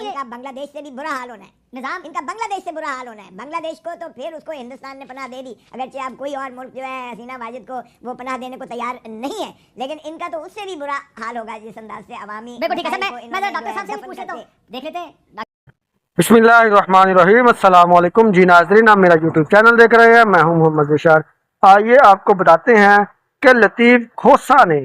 इनका बांग्लादेश से भी बुरा हाल होना है निजाम, इनका बांग्लादेश से बुरा हाल होना है। बांग्लादेश को तो फिर उसको हिंदुस्तान ने पनाह दे दी, अगरचे आप कोई और मुल्क जो है हसीना वाजिद को वो पनाह देने को तैयार नहीं है, लेकिन इनका तो उससे भी बुरा हाल होगा जिस अंदाज से अवामी। बिल्कुल ठीक है सर, मैं डॉक्टर साहब से पूछ लेता हूँ, देख लेते हैं। बिस्मिल्लाहिर्रहमानिर्रहीम, अस्सलाम वालेकुम जी नाज़रीन, आप मेरा यूट्यूब चैनल देख रहे हैं, मैं हूं मोहम्मद बिशार। आइए आपको बताते हैं कि लतीफ़ खोसा ने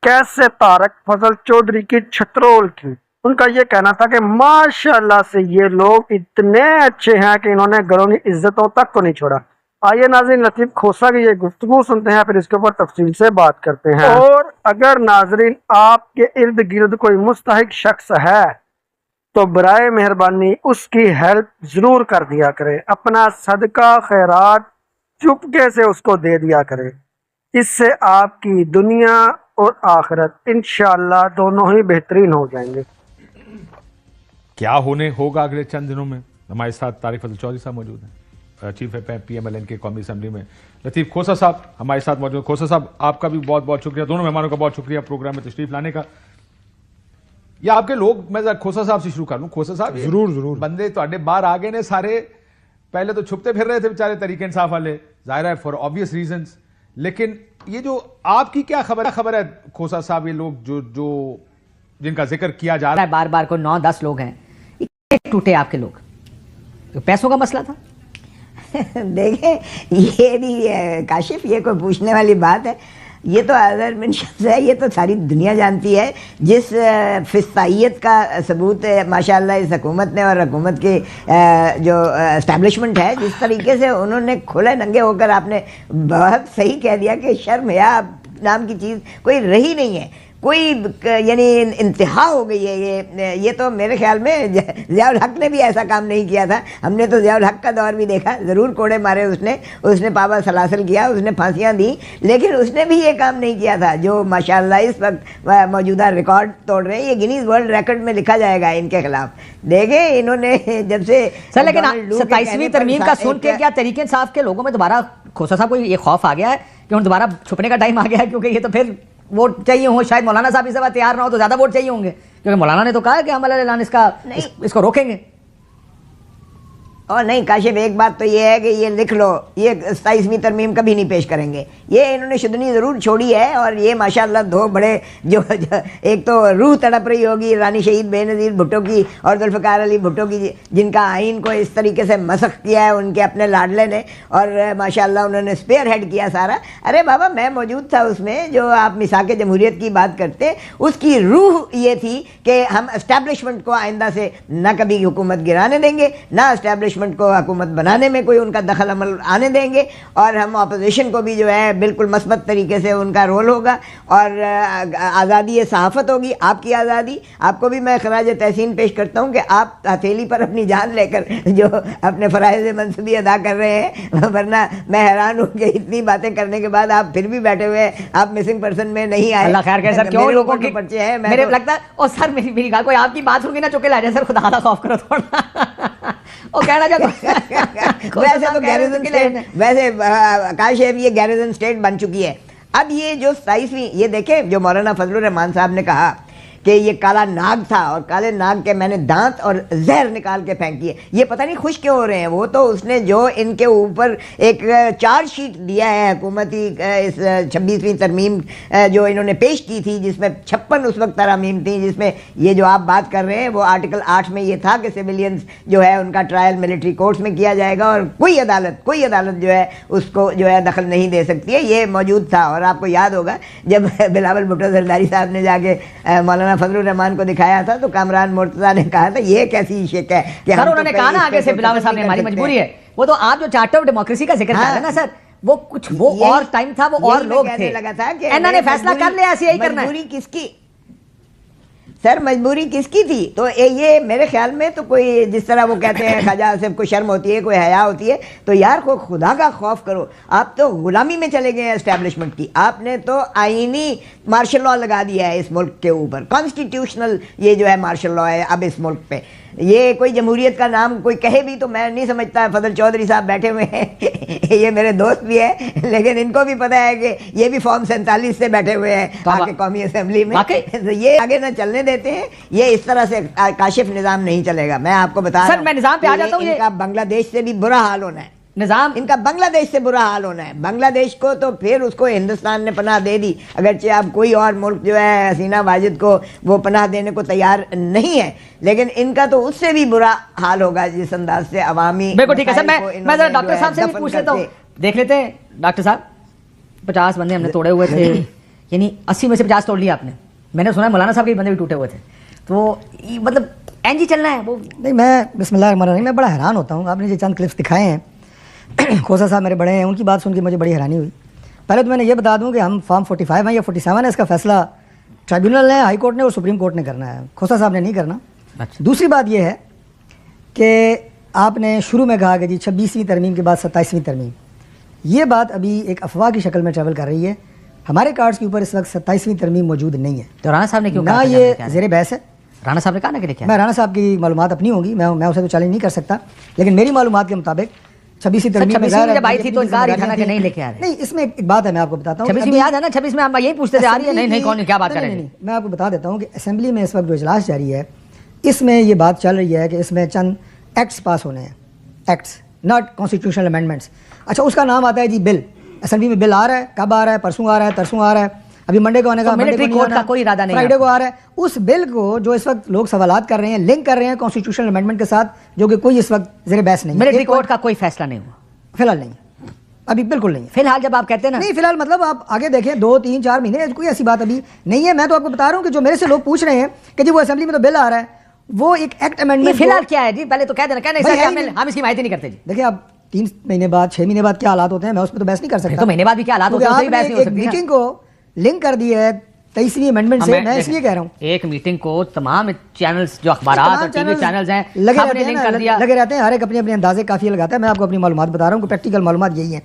कैसे तारक फजल चौधरी की छतरोल की। उनका ये कहना था कि माशाल्लाह से ये लोग इतने अच्छे हैं कि इन्होंने घरों की इज्जतों तक को नहीं छोड़ा। आइए नाज़रीन लतीफ़ खोसा की ये गुफ्तगू सुनते हैं, फिर इसके ऊपर तफसील से बात करते हैं। और अगर नाज़रीन आपके इर्द गिर्द कोई मुस्तहिक शख्स है तो बराए मेहरबानी उसकी हेल्प ज़रूर कर दिया करें, अपना सदका खैरात चुपके से उसको दे दिया करें। इससे आपकी दुनिया और आखिरत इंशाअल्लाह दोनों ही बेहतरीन हो जाएंगे। क्या होने होगा अगले चंद दिनों में, हमारे साथ तारिक फजल चौधरी साहब मौजूद हैं, चीफ PMLN के कौमी असम्बली में। लतीफ़ खोसा साहब हमारे साथ मौजूद। खोसा साहब आपका भी बहुत बहुत शुक्रिया, दोनों मेहमानों का बहुत शुक्रिया प्रोग्राम में तशरीफ लाने का। या आपके लोग, मैं खोसा साहब से शुरू कर लूं। खोसा साहब जरूर बंदे तो बाहर आ गए ने सारे, पहले तो छुपते फिर रहे थे बेचारे तरीके इंसाफ वाले, जाहिर है फॉर ऑब्वियस रीजंस, लेकिन ये जो आपकी क्या खबर है खोसा साहब, ये लोग जो जिनका जिक्र किया जा रहा है बार बार को 9-10 लोग हैं, टूटे आपके लोग, तो पैसों का मसला था। देखें ये भी काशिफ ये कोई पूछने वाली बात है, ये तो अज़र मिन शख्स है, ये तो सारी दुनिया जानती है जिस फिस्तायत का सबूत माशाल्लाह इस हुकूमत ने और हुकूमत की जो एस्टैब्लिशमेंट है, जिस तरीके से उन्होंने खुले नंगे होकर, आपने बहुत सही कह दिया कि शर्म या नाम की चीज़ कोई रही नहीं है, कोई यानी इंतहा हो गई है। ये तो मेरे ख्याल में ज़ियाउल हक ने भी ऐसा काम नहीं किया था। हमने तो ज़ियाउल हक का दौर भी देखा, ज़रूर कोड़े मारे उसने पावा सलासल किया, उसने फांसियाँ दी, लेकिन उसने भी ये काम नहीं किया था जो माशाल्लाह इस वक्त मौजूदा रिकॉर्ड तोड़ रहे हैं। ये गिनीज वर्ल्ड रिकॉर्ड में लिखा जाएगा इनके खिलाफ। देखें इन्होंने जब से सर, लेकिन 27वीं तरमीम का सुन के क्या तरीके इंसाफ के लोगों में दोबारा खोसा साहब को ये खौफ आ गया है कि उन्हें दोबारा छुपने का टाइम आ गया है, क्योंकि ये तो फिर वोट चाहिए हो, शायद मौलाना साहब इस बार तैयार ना हो तो ज्यादा वोट चाहिए होंगे, क्योंकि मौलाना ने तो कहा है कि हम ऐलान इसको रोकेंगे। और नहीं काशिफ, एक बात तो ये है कि ये लिख लो, ये 27वीं तरमीम कभी नहीं पेश करेंगे। ये इन्होंने शुदनी ज़रूर छोड़ी है, और ये माशाल्लाह दो बड़े जो एक तो रूह तड़प रही होगी रानी शहीद बेनज़ीर भुट्टो की और जुल्फ़िकार अली भुट्टो की, जिनका आइन को इस तरीके से मसख किया है उनके अपने लाडले ने, और माशाल्लाह उन्होंने स्पेयर हेड किया सारा। अरे बाबा मैं मौजूद था उसमें, जो आप मिसाक़ जमहूरियत की बात करते, उसकी रूह ये थी कि हम एस्टैब्लिशमेंट को आइंदा से न कभी हुकूमत गिराने देंगे, ना एस्टैब्लिशमेंट को हुकूमत बनाने में कोई उनका दखल अमल आने देंगे, और हम अपोजिशन को भी जो है बिल्कुल मस्बत तरीके से उनका रोल होगा, और आज़ादी सहाफ़त होगी, आपकी आज़ादी। आपको भी मैं खराज तहसीन पेश करता हूँ कि आप हथेली पर अपनी जान लेकर जो अपने फ़राइज़ मनसबी अदा कर रहे हैं, वरना मैं हैरान हूँ कि इतनी बातें करने के बाद आप फिर भी बैठे हुए, आप मिसिंग पर्सन में नहीं आए। अल्लाह खैर करे सर, क्यों लोगों के पर्चे हैं मेरे लगता है। और सर मेरी बात, कोई आपकी बात सुन के ना चुके ला जाए सर, खुदा का खौफ करो थोड़ा। और कहना वैसे तो गैरिजन स्टेट, वैसे काशिफ ये गैरिजन स्टेट बन चुकी है। अब ये जो 27वीं, ये देखें जो मौलाना फजलुर रहमान साहब ने कहा कि ये काला नाग था और काले नाग के मैंने दांत और जहर निकाल के फेंक दिए, ये पता नहीं खुश क्यों हो रहे हैं। वो तो उसने जो इनके ऊपर एक चार्जशीट दिया है हुकूमती इस 26वीं तरमीम जो इन्होंने पेश की थी, जिसमें 56 उस वक्त तरामीम थी, जिसमें ये जो आप बात कर रहे हैं वो आर्टिकल 8 में ये था कि सिविलियंस जो है उनका ट्रायल मिलिट्री कोर्ट्स में किया जाएगा, और कोई अदालत जो है उसको जो है दखल नहीं दे सकती है। ये मौजूद था, और आपको याद होगा जब बिलावल भुट्टो जरदारी साहब ने जाके मौलाना फजलुर रहमान को दिखाया था तो कामरान मुर्तज़ा ने कहा था ये कैसी शिक है कि सर उन्होंने कहा ना आगे से बिलावल साहब ने हमारी मजबूरी है। वो तो आप जो चार्टर ऑफ डेमोक्रेसी का जिक्र कर रहे हैं ना सर, वो कुछ वो और टाइम था, वो और लोग थे, लगा था कि इन्होंने फैसला कर लिया ऐसे यही करना है। मजबूरी किसकी सर, मजबूरी किसकी थी? तो ये मेरे ख्याल में तो कोई, जिस तरह वो कहते हैं ख्वाजा आसिफ को शर्म होती है, कोई हया होती है, तो यार को खुदा का खौफ करो। आप तो गुलामी में चले गए हैं एस्टैब्लिशमेंट की, आपने तो आईनी मार्शल लॉ लगा दिया है इस मुल्क के ऊपर, कॉन्स्टिट्यूशनल ये जो है मार्शल लॉ है अब इस मुल्क पे। ये कोई जमहूरियत का नाम कोई कहे भी तो मैं नहीं समझता। फजल चौधरी साहब बैठे हुए हैं ये मेरे दोस्त भी है, लेकिन इनको भी पता है कि ये भी फॉर्म 47 से बैठे हुए हैं आके कौमी असेंबली में, तो ये आगे ना चलने دیتے ہیں. یہ اس طرح سے کاشف نظام نہیں چلے گا. میں آپ کو بتا رہا ہوں میں نظام پہ آ جاتا ہوں. ان کا بنگلہ دیش سے بھی برا حال ہونا ہے. نظام ان کا بنگلہ دیش سے برا حال ہونا ہے. بنگلہ دیش کو تو پھر اس کو ہندوستان نے پناہ دے دی, اگرچہ اب کوئی اور ملک جو ہے حسینہ واجد کو وہ پناہ دینے کو تیار نہیں ہے, لیکن ان کا تو اس سے بھی برا حال ہوگا جس انداز سے عوامی. بالکل ٹھیک ہے سر. میں ذرا ڈاکٹر صاحب سے بھی پوچھ لیتا ہوں. دیکھ لیتے ہیں ڈاکٹر صاحب, 50 بندے ہم نے توڑے ہوئے تھے, یعنی 80 میں سے 50 توڑ لیا آپ نے. میں نے سنا ہے مولانا صاحب کے بندے بھی ٹوٹے ہوئے تھے, تو مطلب این جی چلنا ہے وہ. نہیں, میں بسم اللہ الرحمن الرحیم, میں بڑا حیران ہوتا ہوں. آپ نے جو چند کلپس دکھائے ہیں, کھوسا صاحب میرے بڑے ہیں, ان کی بات سن کے مجھے بڑی حیرانی ہوئی. پہلے تو میں نے یہ بتا دوں کہ ہم فارم 45 ہیں یا 47 ہے, اس کا فیصلہ ٹرائیبیونل نے, ہائی کورٹ نے اور سپریم کورٹ نے کرنا ہے, کھوسا صاحب نے نہیں کرنا. دوسری بات یہ ہے کہ آپ نے شروع میں کہا کہ جی 26ویں ترمیم کے بعد 27ویں ترمیم, یہ بات ابھی ایک افواہ کی شکل میں ٹریول کر رہی ہے. ہمارے کارڈز کے اوپر اس وقت 27ویں ترمیم موجود نہیں ہے. تو رانا صاحب نے کیوں نہ کہا یہ زیر بحث ہے. رانا صاحب نے کہا نا کہ لکھا میں رانا صاحب کی معلومات اپنی ہوگی, میں اسے تو چیلنج نہیں کر سکتا, لیکن میری معلومات کے مطابق 26ویں ترمیم میں جب آئی تھی تو انکار ہی تھا نا کہ نہیں لے کے آ رہے. نہیں, اس میں ایک بات ہے, میں آپ کو بتاتا ہوں. 26 میں یاد ہے نا, 26 میں ہم یہی پوچھتے تھے, آ رہی ہے نہیں نہیں کون کیا بات کر رہے ہیں. میں آپ کو بتا دیتا ہوں کہ اسمبلی میں اس وقت جو اجلاس جاری ہے, اس میں یہ بات چل رہی ہے کہ اس میں چند ایکٹس پاس ہونے ہیں, ایکٹس ناٹ کانسٹیٹیوشنل امینڈمنٹس. اچھا, اس کا نام آتا ہے جی بل. اسمبلی میں بل آ رہا ہے, کب آ رہا ہے, پرسوں آ رہا ہے, ترسوں آ رہا ہے, ابھی منڈے کو آنے کا, ملٹری کورٹ کا کوئی ارادہ نہیں, فرائیڈے کو آ رہا ہے. اس بل کو جو اس وقت لوگ سوالات کر رہے ہیں, لنک کر رہے ہیں کانسٹیٹیوشنل امینڈمنٹ کے ساتھ, جو کہ کوئی اس وقت زیر بحث نہیں. ملٹری کورٹ کا کوئی فیصلہ نہیں ہوا فی الحال, نہیں ابھی, بالکل نہیں. فی الحال جب آپ کہتے ہیں نا, نہیں فی الحال مطلب آپ آگے دیکھیں 2 3 4 مہینے, کوئی ایسی بات ابھی نہیں ہے. میں تو آپ کو بتا رہا ہوں کہ جو میرے سے لوگ پوچھ رہے ہیں کہ جی وہ اسمبلی میں تو بل آ رہا ہے, وہ ایک ایکٹ امینڈمنٹ فی الحال کیا ہے جی, پہلے تو کہہ دینا, ہم اس کی مائتی نہیں کرتے جی. دیکھیں اب 3 مہینے بعد 6 مہینے بعد کیا حالات ہوتے ہیں, میں اس پہ تو بحث نہیں کر سکتا. تو مہینے بعد بھی کیا حالات ہوتے ہیں, بحث نہیں ہو سکتی. میٹنگ کو لنک کر دی ہے 23ویں امینڈمنٹ سے, میں اس لیے کہہ رہا ہوں ایک میٹنگ کو تمام چینلز جو اخبارات اور ٹی وی چینلز ہیں سب نے لنک کر دیا, لگے رہتے ہیں, ہر ایک اپنے اپنے اندازے کافی لگاتا ہے. میں آپ کو اپنی معلومات بتا رہا ہوں کہ پریکٹیکل معلومات یہی ہیں.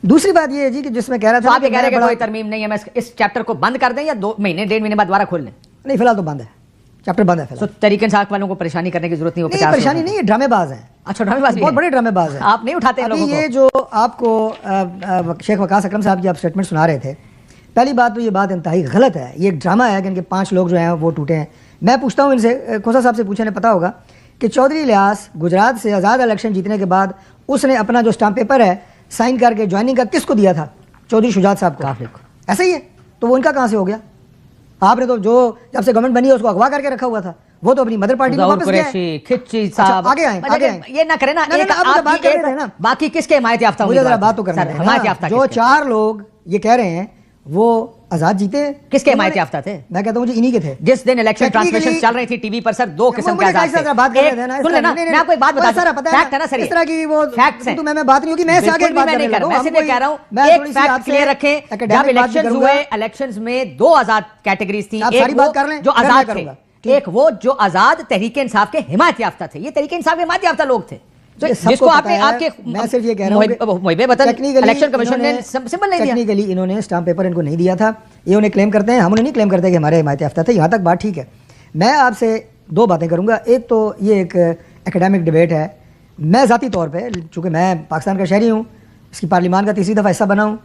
دوسری بات یہ ہے جی کہ جس میں کہہ رہا تھا, آپ یہ کہہ رہے ہیں کہ کوئی ترمیم نہیں ہے, میں اس چیپٹر کو بند کر دیں یا 2 مہینے 1.5 مہینے بعد دوبارہ کھول لیں. نہیں فی الحال تو بند ہے, چیپٹر بند ہے فی الحال. تحریک انصاف والوں کو پریشانی کرنے کی ضرورت نہیں ہو. نہیں پریشانی نہیں, یہ ڈرامے باز ہیں. اچھا, ڈرامے باز, بہت بڑے ڈرامے باز ہیں. آپ نہیں اٹھاتے ہیں لوگوں کو. یہ جو آپ کو شیخ وقاص اکرم صاحب کی آپ اسٹیٹمنٹ سنا رہے تھے, پہلی بات تو یہ بات انتہائی غلط ہے. یہ ایک ڈرامہ ہے کہ ان کے 5 لوگ جو ہیں وہ ٹوٹے ہیں. میں پوچھتا ہوں ان سے, کھوسا صاحب سے پوچھنے نے پتا ہوگا کہ چودھری الیاس گجرات سے آزاد الیکشن جیتنے کے بعد اس نے اپنا جو اسٹامپ پیپر ہے سائن کر کے جوائننگ کا کس کو دیا تھا؟ چودھری شجاعت صاحب کو. ایسا ہی ہے, تو وہ ان کا کہاں سے ہو گیا؟ آپ نے تو جو جب سے گورنمنٹ بنی ہے اس کو اغوا کر کے رکھا ہوا تھا, وہ تو اپنی مدر پارٹی میں واپس گیا ہے. کھچی صاحب آگے آئیں, یہ نہ کریں نا, باقی کس کے حمایت یافتہ مجھے ذرا بات تو کرنا ہے. جو 4 لوگ یہ کہہ رہے ہیں وہ آزاد جیتے, کس کے حمایت یافتہ تھے؟ میں کہتا ہوں جی انہی کے تھے. جس دن الیکشن ٹرانسمیشن چل رہی تھی ٹی وی پر سر, 2 قسم کے آزاد تھے. میں آپ کو ایک بات بتا دوں, فیکٹ ہے نا سر, اس طرح کی وہ فیکٹس ہیں. تو میں بات نہیں ہوگی, میں سے آگے بات کرنے لگا ہوں. میں صرف کہہ رہا ہوں ایک فیکٹ کلیئر رکھیں, جب الیکشنز ہوئے, الیکشنز میں 2 آزاد کیٹیگریز تھیں, ایک جو آزاد تھے, ایک وہ جو آزاد تحریک انصاف کے حمایت یافتہ تھے. یہ تحریک انصاف کے حمایت یافتہ لوگ تھے جس کو آپ نے آپ کے, میں صرف یہ کہہ رہا ہوں الیکشن کمیشن نے سمبل نہیں دیا. ٹیکنیکلی انہوں نے اسٹامپ پیپر ان کو نہیں دیا تھا, یہ انہیں کلیم کرتے ہیں, ہم انہیں نہیں کلیم کرتے کہ ہمارے حمایت یافتہ تھے. یہاں تک بات ٹھیک ہے. میں آپ سے 2 باتیں کروں گا. ایک تو یہ ایک ایکیڈیمک ڈبیٹ ہے. میں ذاتی طور پہ, چونکہ میں پاکستان کا شہری ہوں, اس کی پارلیمان کا 3ری دفعہ حصہ بنا ہوں,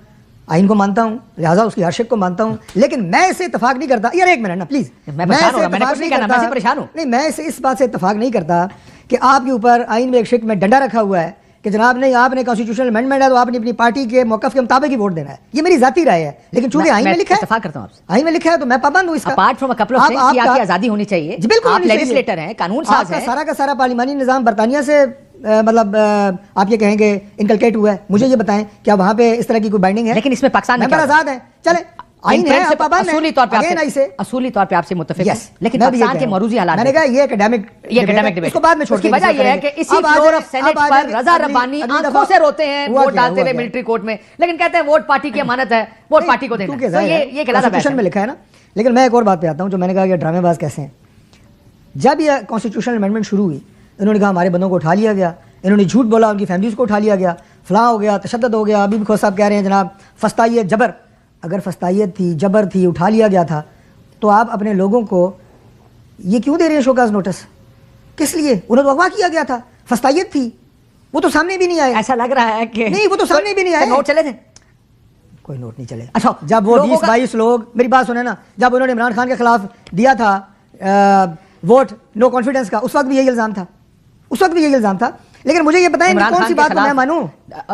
آئین کو مانتا ہوں, لہٰذا اس کی ہر شک کو مانتا ہوں, لیکن میں اسے اتفاق نہیں کرتا. یار ایک منٹ نا پلیز, میں پریشان ہوں. نہیں, میں اس بات سے اتفاق نہیں کرتا کہ آپ کے اوپر آئین میں ایک شک میں ڈنڈا رکھا ہوا ہے کہ جناب نہیں, آپ نے کانسٹیٹیوشنل امینڈمنٹ ہے تو آپ نے اپنی پارٹی کے موقف کے مطابق ہی ووٹ دینا ہے. یہ میری ذاتی رائے ہے, لیکن چونکہ آئین میں لکھا ہے, اتفاق کرتا ہوں آپ سے, آئین میں لکھا ہے تو میں پابند ہوں اس کا. Apart from a couple of things, آپ کی آزادی ہونی چاہیے. بالکل, آپ لیجسلیٹر ہیں, قانون ساز ہیں. سارا کا سارا پارلیمانی نظام برطانیہ سے مطلب آپ یہ کہیں گے انکلکیٹ ہوا ہے. مجھے یہ بتائیں کیا وہاں پہ اس طرح کی کوئی بائنڈنگ ہے؟ لیکن اس میں پاکستان میں آزاد ہے, چلے اصولی طور پہ آپ سے متفق ہیں, لیکن پاکستان کے موروثی حالات, میں نے کہا یہ ایکیڈیمک ڈبیٹ, اس کو بعد میں چھوڑ کے وجہ یہ ہے کہ اسی فلور آف سینٹ پر رضا ربانی آنکھوں سے روتے ہیں ووٹ ڈالتے ہوئے ملٹری کورٹ میں, لیکن کہتے ہیں ووٹ پارٹی کی امانت ہے, ووٹ پارٹی کو دینا. تو یہ کانسٹیٹیوشن میں لکھا ہے نا. لیکن میں ایک اور بات پہ آتا ہوں, جو میں نے کہا کہ ڈرامے باز کیسے ہیں. جب یہ کانسٹیٹیوشنل امینڈمنٹ شروع ہوئی, انہوں نے کہا ہمارے بندوں کو اٹھا لیا گیا, انہوں نے جھوٹ بولا, ان کی فیملیز کو اٹھا لیا گیا, فلاں ہو گیا, تشدد ہو گیا. ابھی بھی کھوسا صاحب کہہ رہے ہیں جناب فستائیت جبر. اگر فستائیت تھی, جبر تھی, اٹھا لیا گیا تھا, تو آپ اپنے لوگوں کو یہ کیوں دے رہے ہیں شوکاز نوٹس؟ کس لیے؟ انہیں تو اغوا کیا گیا تھا, فستائیت تھی, وہ تو سامنے بھی نہیں آئے. ایسا لگ رہا ہے کہ نہیں, وہ تو سامنے بھی نہیں آئے. نوٹ چلے تھے, کوئی نوٹ نہیں چلے. اچھا, جب وہ 20-22 لوگ, میری بات سنیں نا, جب انہوں نے عمران خان کے خلاف دیا تھا वोट नो कॉन्फिडेंस का, उस वक्त भी यही इल्ज़ाम था, उस वक्त भी यही इल्ज़ाम था। लेकिन मुझे ये बताएं कि कौन सी बात को मैं मानूं?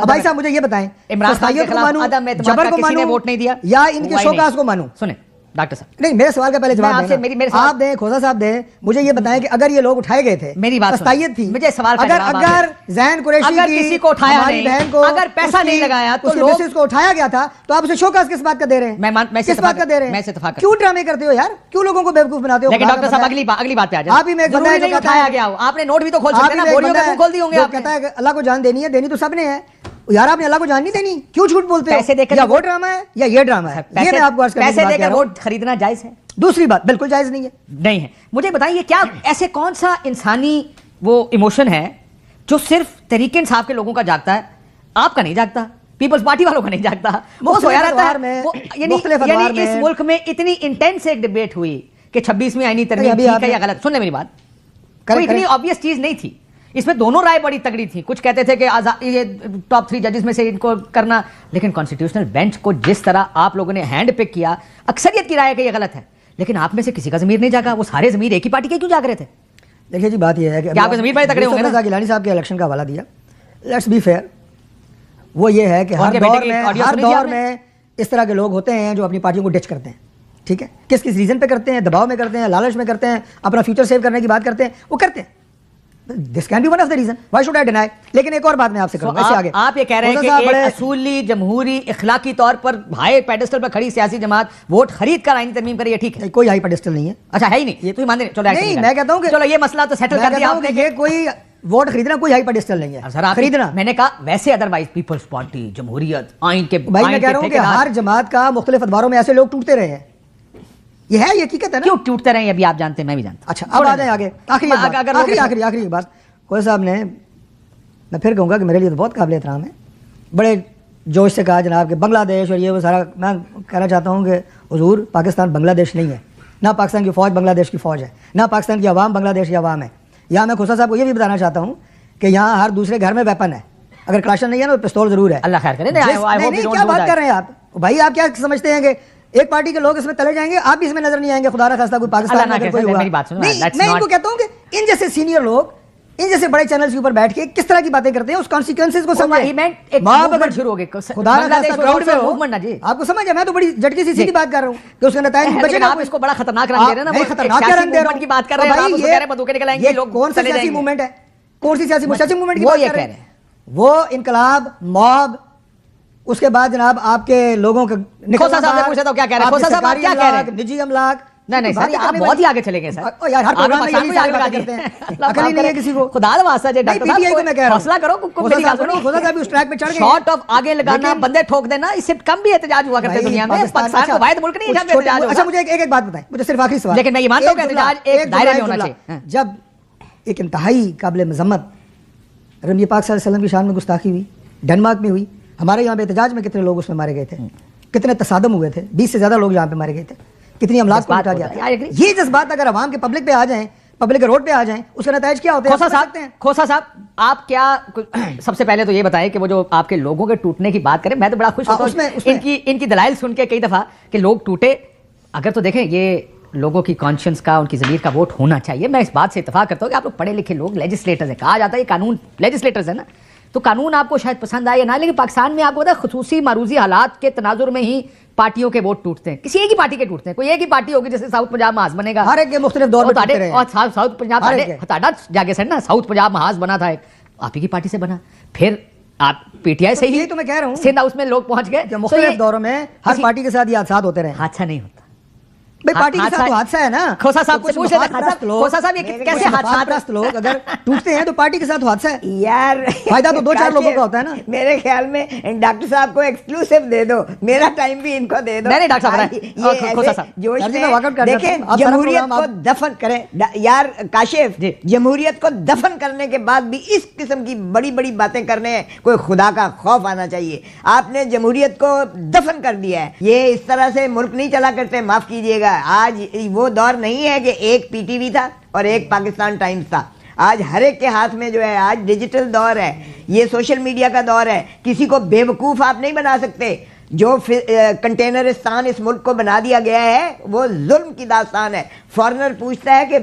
भाई साहब मुझे ये बताएं, फसाइयत को मानूं, जबर को मानूं, वोट नहीं दिया या इनके शोकास को मानूं? सुने डॉक्टर साहब, नहीं, मेरे सवाल का पहले जवाब आपसे दें, मेरे आप दें, खोसा साहब दें, मुझे ये बताएं कि अगर ये लोग उठाए गए थे, मेरी बात फसाइयत थी, मुझे सवाल का जवाब अगर ज़ैन कुरैशी अगर की किसी को उठाया हमारी नहीं, बहन को अगर पैसा नहीं लगाया तो उसके लोग मिसेस को उठाया गया था, तो आप उसे शोकास किस बात का दे रहे हैं? मैं किस बात का दे रहे मैं हैं? इत्तेफाक क्यों ड्रामे करते हो यार? क्यों लोगों को बेवकूफ बनाते हो? लेकिन डॉक्टर साहब अगली बात पे आ जाए। आप ही में एक बंदा है जो कहता उठाया है, गया हो, आपने नोट भी तो खोल आप सकते ही हैं ना, में एक बोरियों बंदा के है मुंह खोल दिए होंगे जो आपने। कहता है अल्लाह को जान देनी है, देनी तो सबने है यार, आपने अल्लाह को जान नहीं देनी, क्यों झूठ बोलते हो? पैसे देकर या वो ड्रामा है या ये ड्रामा है, ये मैं आपको अर्ज करने की पैसे बात कर देकर रहा हूं। वोट खरीदना जायज है? दूसरी बात, बिल्कुल जायज नहीं है। नहीं है। मुझे बताइए क्या ऐसे कौन सा इंसानी वो इमोशन है जो सिर्फ तहरीक इंसाफ के लोगों का जागता है, आपका नहीं जागता, पीपल्स पार्टी वालों का नहीं जागता? वो सोया रहता है। यानी इस मुल्क में इतनी इंटेंस एक डिबेट हुई कि 26वीं आईनी तरमीम ठीक है या गलत। सुन ले मेरी बात, कोई इतनी ऑब्वियस चीज नहीं थी, इसमें दोनों राय बड़ी तगड़ी थी। कुछ कहते थे कि ये टॉप 3 जजेस में से इनको करना, लेकिन कॉन्स्टिट्यूशनल बेंच को जिस तरह आप लोगों ने हैंड पिक किया, अक्सरियत की राय है कि ये गलत है, लेकिन आप में से किसी का ज़मीर नहीं जागा। वो सारे ज़मीर एक ही पार्टी के क्यों जाग रहे थे? देखिए जी, बात ये है कि आपके ज़मीर बड़े तगड़े होंगे ना। गिलानी साहब के इलेक्शन का हवाला दिया, लेट्स बी फेयर, वो ये है कि हर दौर में इस तरह के लोग होते हैं जो अपनी पार्टियों को डिच करते हैं, ठीक है? किस किस रीजन पे करते हैं, दबाव में करते हैं, लालच में करते हैं, अपना फ्यूचर सेव करने की बात करते हैं, वो करते हैं। This can be one of the reason, why should I deny? लेकिन एक और बात मैं आपसे करूंगा, इससे आगे आप ये कह रहे हैं कि एक असूली जमहूरी इखलाकी तौर पर हाई पेडेस्टल पर खड़ी सियासी जमात वोट खरीद कर आईनी तरमीम करे, ये ठीक है? कोई हाई पेडेस्टल नहीं है। अच्छा है ही नहीं, ये तो मान रहे। चलो नहीं, मैं कहता हूं कि चलो ये मसला तो सेटल कर दिया आपने, ये कोई वोट खरीदना कोई हाई पेडेस्टल नहीं है। सर खरीदना, मैंने कहा वैसे अदरवाइज पीपल्स पार्टी, जमहूरियत, आइन के भाई मैं कह रहा हूं कि हर जमात का मुख्तलिफ अदवारों में ऐसे लोग टूटते रहे हैं, ये है, ये हकीकत है ना। क्यों टूटते रहे अभी आप जानते हैं, मैं भी जानता। अच्छा अब आ जाए आगे, आखिरी बात कोई साहब ने, मैं फिर कहूँगा कि मेरे लिए तो बहुत काबिल एहतराम है, बड़े जोश से कहा जनाब कि बांग्लादेश और ये वो सारा। मैं कहना चाहता हूँ कि हुजूर, पाकिस्तान बांग्लादेश नहीं है, ना पाकिस्तान की फ़ौज बांग्लादेश की फ़ौज है, ना पाकिस्तान की आवाम बांग्लादेश की आवाम है। यहाँ मैं खुसा साहब को ये भी बताना चाहता हूँ कि यहाँ हर दूसरे घर में वेपन है, अगर क्लाशन नहीं है ना तो पिस्तौल ज़रूर है। अल्लाह खैर करे। नहीं, क्या बात कर रहे हैं आप भाई? आप क्या समझते हैं कि एक पार्टी के लोग इसमें तले जाएंगे, आप भी इसमें नजर नहीं आएंगे? खुदा ना खास्ता कोई पाकिस्तान में कोई हुआ। मैं इनको कहता हूँ कि इन जैसे सीनियर लोग इन जैसे बड़े चैनल्स के ऊपर बैठ के किस तरह की बातें करते हैं, उस कॉन्सिक्वेंसेस को समझें। मूवमेंट शुरू हो गए, खुदा ना खास्ता क्राउड में हो, आपको समझ है? मैं तो बड़ी झटकी सी सीधी बात कर रहा हूँ कि उसके नतीजे लेकिन आप इसको बड़ा खतरनाक रंग दे रहे हैं ना। खतरनाक रंग दे रहा हूँ की बात कर रहे हैं, आप उसको कह रहे हैं बंदूकें निकल आएंगी, लोग कौन सा सियासी मूवमेंट है? कौन सी सियासी मूवमेंट की बात कर रहे हैं? वो इनकलाब, मॉब, उसके बाद जनाब आपके लोगों का खोसा साहब ने पूछा था क्या कह रहे हैं? खोसा साहब आप क्या कह रहे हैं? निजी अमलाक। नहीं सर, आप बहुत ही आगे चले गए सर। यार हर प्रोग्राम में यही सारे बातें करते हैं, अकल ही नहीं है किसी को। खुदा वास्ता जे डॉक्टर साहब को मैं कह रहा हूं, हौसला करो, मेरी बात सुनो। खुदा साहब उस ट्रैक पे चढ़ गए, शॉर्ट ऑफ आगे लगाना, बंदे ठोक देना, इससे कम भी एहतजाज हुआ करते दुनिया में। पाकिस्तान को वाहिद मुल्क नहीं है जहां एहतजाज होगा। अच्छा मुझे एक बात बताएं, मुझे सिर्फ आखिरी सवाल। लेकिन मैं ये मानता हूं कि एहतजाज एक दायरे में होना चाहिए। जब एक इंतहाई काबिल मजम्मत नबी पाक सल्लल्लाहु अलैहि वसल्लम की शान में गुस्ताखी हुई, डेनमार्क में हुई, हमारे यहाँ पे एहतजाज में कितने लोग उसमें मारे गए थे, कितने तसादम हुए थे, 20 से ज्यादा लोग यहाँ पे मारे गए थे, कितनी अमलाक को उठा गया। ये जज्बात अगर आवाम के पब्लिक पे आ जाएं, पब्लिक रोड पे आ जाएं, उसका नतीजा क्या होता है? खोसा साहब आप क्या सबसे पहले तो ये बताएं कि वो जो आपके लोगों के टूटने की बात करें, मैं तो बड़ा खुश होता हूं इनकी दलाइल सुन के कई दफा कि लोग टूटे। अगर तो देखें ये लोगों की कॉन्शियंस का, उनकी ज़मीर का वोट होना चाहिए। मैं इस बात से इत्तेफाक करता हूँ कि आप लोग पढ़े लिखे लोग, लेजिस्लेटर्स है, कहा जाता है ये कानून लेजिस्लेटर्स है ना, तो कानून आपको शायद पसंद आए या ना, लेकिन पाकिस्तान में आपको पता है खुसूसी मारूजी हालात के तनाजुर में ही पार्टियों के वोट टूटते हैं। किसी एक ही पार्टी के टूटते हैं। कोई एक ही पार्टी होगी जैसे साउथ पंजाब महाज बनेगा, हर एक के मुख्तलिफ दौर में टूटते रहे। और साउथ पंजाब जाके सर ना, साउथ पंजाब महाज बना था, एक आप ही की पार्टी से बना, फिर आप पीटीआई से ही, तो मैं कह रहा हूँ सिंध हाउस में लोग पहुंच गए। मुख्तलिफ दौरों में हर पार्टी के साथ ये हादसा होते रहे। हादसा नहीं होता भाई, पार्टी के साथ तो हादसा है ना। खोसा साहब से पूछ लेते हैं, खोसा साहब ये कैसे हादसा लोग अगर टूटते हैं तो पार्टी के साथ हादसा है यार। फायदा तो 2-4 लोगों का होता है ना। मेरे ख्याल में डॉक्टर साहब को एक्सक्लूसिव दे दो, मेरा टाइम भी इनको दे दो। नहीं डॉक्टर साहब, जोश में देखें, जमहूरियत को दफन करें यार काशिफ, जमहूरियत को दफन करने के बाद भी इस किस्म की बड़ी बड़ी बातें करने कोई खुदा का खौफ आना चाहिए। आपने जमहूरियत को दफन कर दिया है, ये इस तरह से मुल्क नहीं चला करते, माफ कीजिएगा। आज वो दौर नहीं है कि एक पीटीवी था और एक पाकिस्तान टाइम्स था। आज हर एक के हाथ में जो है, आज डिजिटल दौर है, ये सोशल मीडिया का दौर है। किसी को बेवकूफ़ आप नहीं बना सकते। جو کنٹینرستان اس ملک کو بنا دیا گیا ہے وہ ظلم کی داستان ہے. فارنر پوچھتا ہے کہ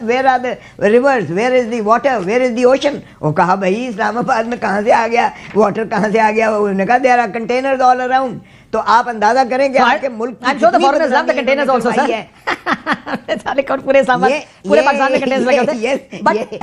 where are the rivers, where is the water, where is the ocean. وہ کہا بھائی اسلام آباد میں کہاں سے آ گیا واٹر, کہاں سے آ گیا؟ انہوں نے کہا there are containers all around. تو آپ اندازہ کریں کہ آپ کے ملک I'm sure the foreigners love the containers also, sir. پورے اسلام آباد, پورے پاکستان میں containers لگے ہوتے ہیں.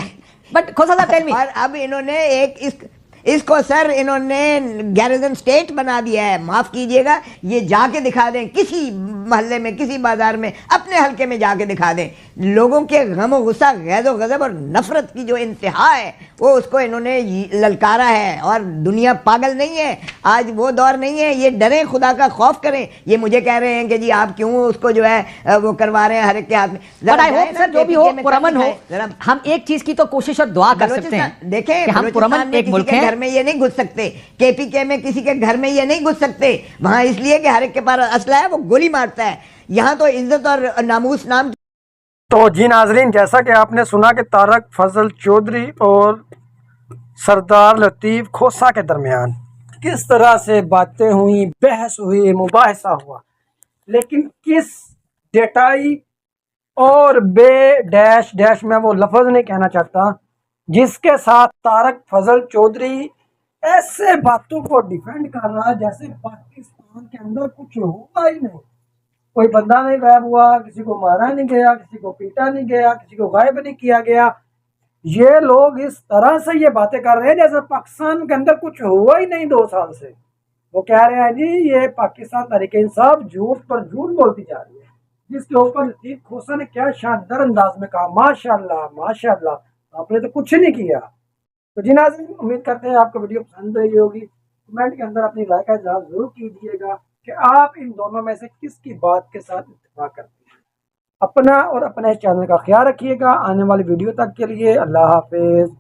But کھوسا صاحب tell me. اور اب انہوں نے ایک اس کو سر انہوں نے گیرزن اسٹیٹ بنا دیا ہے. معاف کیجئے گا, یہ جا کے دکھا دیں کسی محلے میں, کسی بازار میں, اپنے حلقے میں جا کے دکھا دیں. لوگوں کے غم و غصہ, غیظ و غضب اور نفرت کی جو انتہا ہے وہ اس کو انہوں نے للکارا ہے. اور دنیا پاگل نہیں ہے, آج وہ دور نہیں ہے. یہ ڈریں, خدا کا خوف کریں. یہ مجھے کہہ رہے ہیں کہ جی آپ کیوں اس کو جو ہے وہ کروا رہے ہیں ہر ایک کے ہاتھ میں. But I hope sir جو بھی ہو پرامن ہو. ہم ایک چیز کی تو کوشش اور دعا کر سکتے ہیں, دیکھیں ہم پرامن ایک ملک ہیں. میں یہ نہیں گھس سکتے, کے پی کے میں کسی کے گھر میں یہ نہیں گھس سکتے وہاں, اس لیے کہ ہر ایک کے پاس اسلحہ ہے, وہ گولی مارتا ہے. یہاں تو عزت اور ناموس نام. تو جی ناظرین, جیسا کہ آپ نے سنا کہ طارق فضل چودھری اور سردار لطیف کھوسا کے درمیان کس طرح سے باتیں ہوئیں, بحث ہوئی, مباحثہ ہوا, لیکن کس ڈیٹائی اور بے ڈیش ڈیش میں وہ لفظ نہیں کہنا چاہتا جس کے ساتھ طارق فضل چودھری ایسے باتوں کو ڈیفینڈ کر رہا جیسے پاکستان کے اندر کچھ ہوا ہی نہیں. کوئی بندہ نہیں غائب ہوا, کسی کو مارا نہیں گیا, کسی کو پیٹا نہیں گیا, کسی کو غائب نہیں کیا گیا. یہ لوگ اس طرح سے یہ باتیں کر رہے ہیں جیسے پاکستان کے اندر کچھ ہوا ہی نہیں 2 سال سے. وہ کہہ رہے ہیں جی یہ پاکستان تحریک انصاف جھوٹ پر جھوٹ بولتی جا رہی ہے, جس کے اوپر لطیف کھوسا نے کیا شاندار انداز میں کہا ماشاءاللہ ماشاءاللہ, آپ نے تو کچھ نہیں کیا. تو جی ناظرین, امید کرتے ہیں آپ کو ویڈیو پسند رہی ہوگی. کمنٹ کے اندر اپنی رائے کا اظہار ضرور کیجیے گا کہ آپ ان دونوں میں سے کس کی بات کے ساتھ اتفاق کرتے ہیں. اپنا اور اپنے چینل کا خیال رکھیے گا. آنے والی ویڈیو تک کے لیے اللہ حافظ.